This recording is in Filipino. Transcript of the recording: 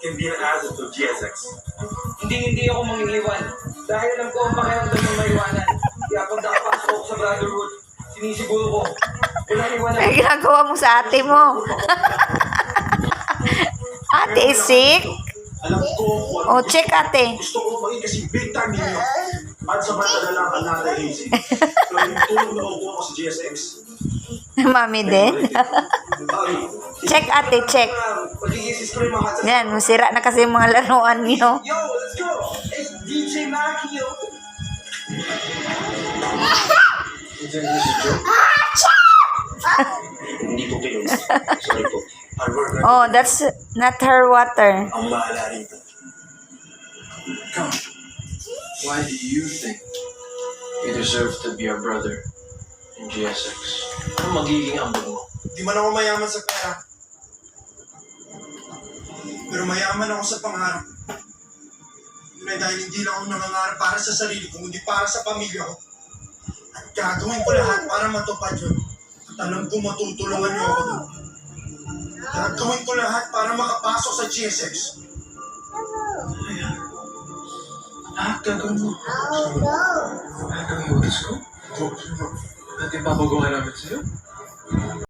can be an asset to GSX. Hindi ako mangingiwan. Dahil alam ko ang pakiramdam ng maiwanan. Kaya pag nakapasok ako sa Brotherhood, sinisiguro ko, walang iwanan. Ay, ginagawa mo sa ate mo. Ate is sick? Alam ko kung O, check ate. gusto ko maging kasi big time ninyo. At sa mata na lang ang nata easy. Pero yung tulong na makukuha ko sa GSX, Mami din. Check ate, check. Pag-iisis ko rin mga Yan, masira na kasi yung mga laruan niyo. Yo, let's go! Hey, DJ Mackie, yo! hindi ko kinuha. Sorry po. Hard work na Oh, that's not her water. ang bahala rito. Come. Why do you think you deserve to be our brother in GSX? Ano magiging ambag mo? Di man ako mayaman sa pera. Pero mayaman ako sa pangarap. Yun ay dahil hindi lang ako nangangarap para sa sarili ko, kundi para sa pamilya ko. At gagawin ko lahat para matupad yun. At alam ko matutulungan niyo ako doon. Gagawin ko lahat para makapasok sa GSX. Lahat gagawin mo. Lahat ng utos ko? At ipapagawa namin sa'yo?